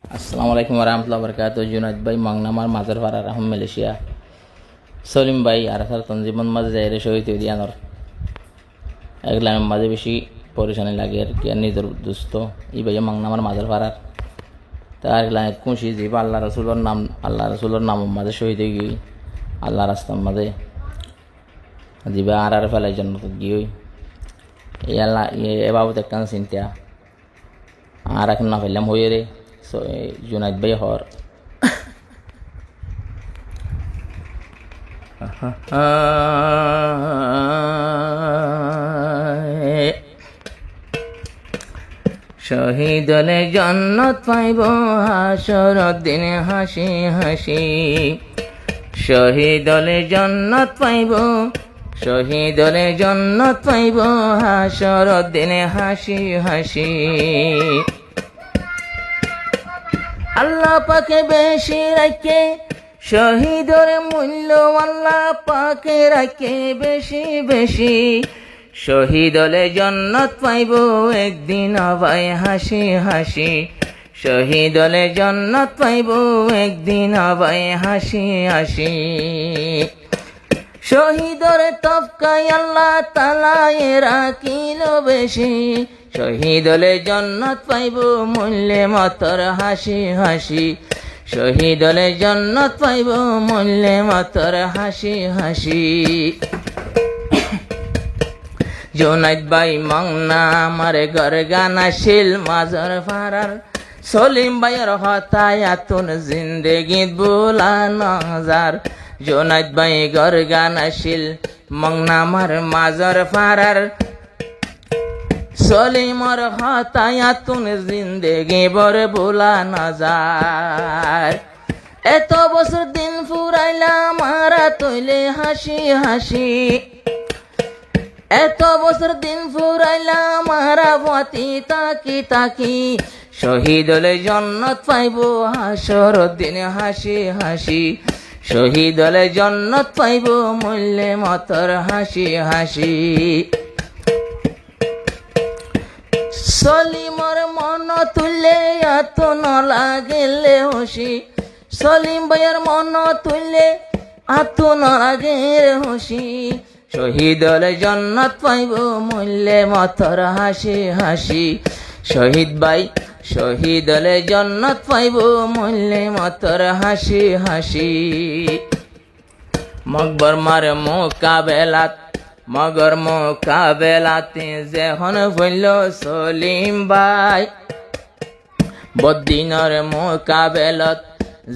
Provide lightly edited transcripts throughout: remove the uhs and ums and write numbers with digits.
আসসালামু আলাইকুম রহমতুল্লাহ বরকাত। জুনাইদ ভাই মাংনামার মাজার পাড়ার আহম মালয়েশিয়া সলিম ভাই আর সার তঞ্জিমন মাঝে যাই রে শহীদ দিয়ানোর এগুলা মাঝে বেশি পরেশানি লাগে আর কি। আর নিজের দুস্থ ই ভাই মাংনামার মাজার পাড়ার তার এগুলা খুশি যাইব আল্লাহ রসুলোর নাম মাঝে শহীদ হয়ে গিয়ে আল্লাহ রাস্তার মাঝে যাবা আর ফেলাই জন্য গিয়ে এই আল্লাহ এ বাবদ একটা চিন্তা আর এখন না ফেললাম হয়ে রে জুনাইদ ভাই হর শহীদ হলে জান্নাত পাইব হাসরের দিনে হাসি হাসি। শহীদ হলে জান্নাত পাইব, শহীদ হলে জান্নাত পাইব হাসরের দিনে হাসি হাসি। আল্লাহ পাকে বেশি রাখে শহীদের মূল্য, আল্লাহ পাকে রাখে বেশি বেশি। শহীদ হলে জান্নাত পাইব একদিন আবাই হাসি হাসি। শহীদ হলে জান্নাত পাইব একদিন আবাই হাসি হাসি। শহীদর তফকাই আল্লাহ তাআলা রাখিল বেশি। শহীদ হলে জান্নাত পাইব মূল্যে মাতর হাসি হাসি। শহীদ হলে জান্নাত পাইব মূল্যে মাতর হাসি হাসি। জুনাইদ ভাই মাংনা আমার ঘর গানা শিল মাজার ফারার। সলিম ভাইয়ের হতায়াতুন জিন্দেগিত ভোলা নজার। জুনাইদ ভাই ঘর গানা শিল মাংনা আমার মাজার ফারার। সলিমর হতায়াতুন জিন্দেগি বর ভোলা নজার। এত বছর দিন ফুরাইলাম মারা তৈলে হাসি হাসি। এত বছর দিন ফুরাইলাম মারা বাতি তাকি তাকি। শহীদ হলে জান্নাত পাইব হাসরের দিনে হাসি হাসি। শহীদ হলে জান্নাত পাইব মূল্যে মাতর হাসি হাসি। সলিমর মন তুললে এত ন লাগেলে হসি। সলিম ভাইয়ের মন তুললে এত ন লাগে হসি। শহীদ হলে জান্নাত পাইব মূল্যে মাতর হাসি হাসি। শহীদ ভাই শহীদ হলে জান্নাত পাইব মূল্যে মাতর হাসি হাসি। মকবর মার মোকাবেলাত মগর মোকাবেলাতে যেহন হইল সলিম ভাই। বদিনর মোকাবেলত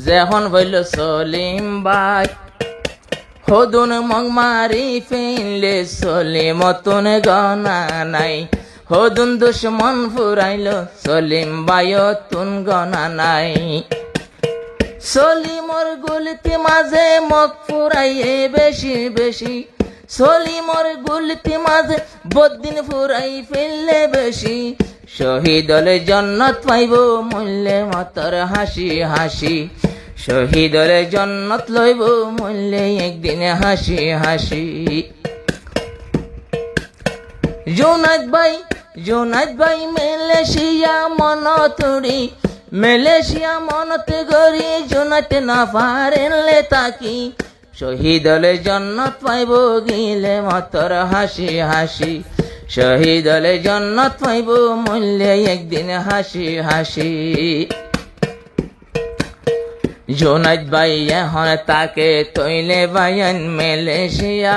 যেহন হইল সলিম ভাই। হদুন মগ মারি ফেললে সলিমতন গনা নাই। হদুন দুশ্মন ফুরাইল সলিম ভাইয়তুন গনা নাই। সলিমর গুলতি মাঝে মগ ফুরাইয়ে বেশি বেশি। সলিমর গুলতি মাঝে বদিন ফুরাই ফেললে বেশি। শহীদ হলে জান্নাত পাইব মূল্যে মাতর হাসি হাসি। শহীদ হলে জান্নাত লইব মূল্যে একদিন হাসি হাসি। জুনাইদ ভাই মালয়েশিয়া মন তুড়ি। মালয়েশিয়া মনতে গড়ি জুনাইদ না পারেনলে তাকি। শহীদ হলে জান্নাত পাইব গিলে মাতর হাসি হাসি। শহীদ হলে জান্নাত পাইব মূল্যে একদিন হাসি হাসি। জুনাইদ ভাই এখন তাকে তৈলে বায়ান মালয়েশিয়া।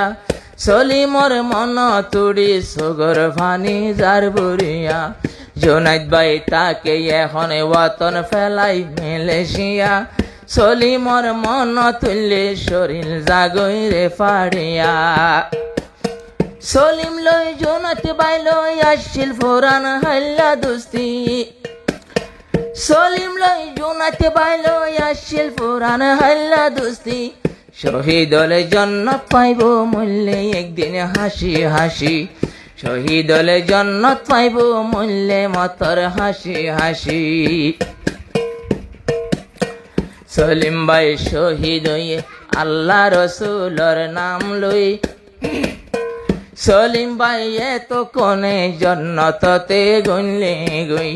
সলিমর মন তুড়ি সগর ফানি যার বুড়িয়া। জুনাইদ ভাই তাকে এখন ওয়াতন ফেলাই মালয়েশিয়া। সলিমর মন তুললে শরীর জাগই রে ফাড়িয়া। সলিম লই জুনাইদ ভাই লই আসছিল ফোরান হাল্লা দুস্তি। সলিম লই জুনাইদ ভাই লই আসছিল ফোরান হাল্লা দুস্তি। শহীদ হলে জান্নাত পাইব মূল্যে একদিন হাসি হাসি। শহীদ হলে জান্নাত পাইব মূল্যে মাতর হাসি হাসি। সলিম ভাই শহীদ হয়ে আল্লাহ রসুলর নাম লই। সলিম ভাই এত কোনে জান্নাততে গইলে গই।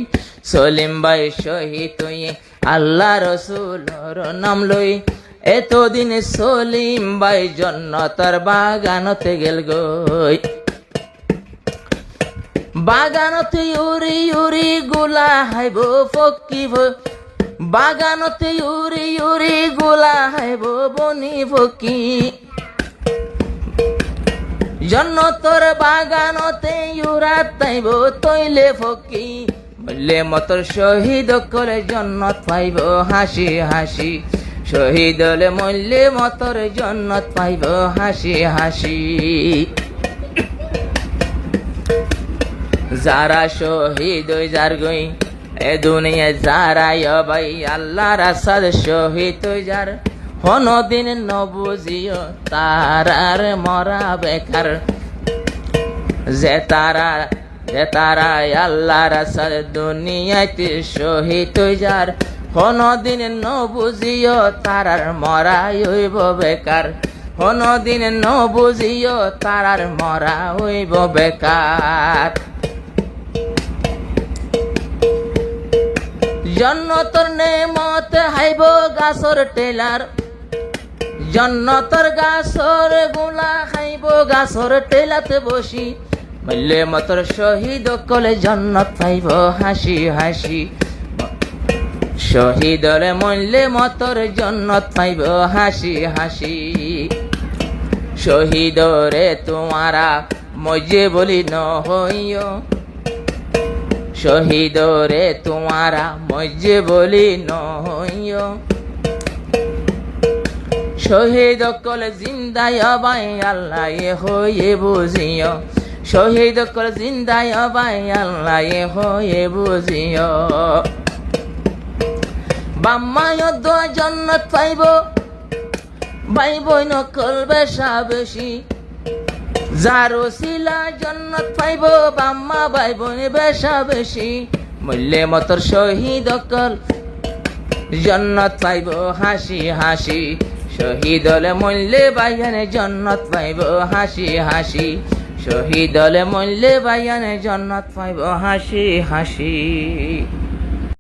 সলিম ভাই শহীদ হয়ে আল্লাহ রসুলর নাম লই এতদিন সলিম ভাই জন্নতর বাগানতে গেল গই বাগানতে উড়ি উড়ি গোলা হাইব ফকিব বাগানতে উড়ি উড়ি গোলা হাইব বনি ফকি জন্নতর বাগানতে ইউরা তাইব তৈলে ফকি বললে মতর শহীদ করে জন্নত পাইব হাসি হাসি শহীদ হলে মল্লে মতর জন্নত পাইব হাসি হাসি যারা শহীদ হই যার গই এ দুনিয়া যারা ভাই আল্লাহ রাসাদ শহীদ হই যার হনদিন নবুজিও তারার মরা বেকার যে তারা আল্লাহ রাসাদ দুনিয়াতে শহীদ হই যার হনদিন নবুজিও তারার মরা হইব বেকার হনদিন নবুজিও তারার মরা হইব বেকার জন্নতর নেমত হাইব গাছর টেলার জন্নতর গাছর গোলা খাইব গাছর টেলাতে বসি বললে মতর শহীদ কলে জন্নত পাইব হাসি হাসি শহীদ হলে মরলে মতর জন্নত পাইব হাসি হাসি শহীদ রে তোমারা মজে বলি ন হইও শহীদ রে তোমারা মজে বলি ন হইও শহীদ কল জিন্দায় বাই আল্লাহ হয়ে বুঝিও শহীদ কল জিন্দায় বাই আল্লাহ হয়ে বুঝিও বাম্মায়দ জন্নত পাইব ভাই বই নকল বেশা বেশি যার ওসিলা জন্নত পাইব বাম্মা ভাই বোন বেশা বেশি মূল্যে মতর শহীদ কল জন্নত পাইব হাসি হাসি শহীদ হলে মূল্যে বাইয়ানে জন্নত পাইব হাসি হাসি শহীদ হলে মূল্যে বাইয়ানে জন্নত পাইব হাসি হাসি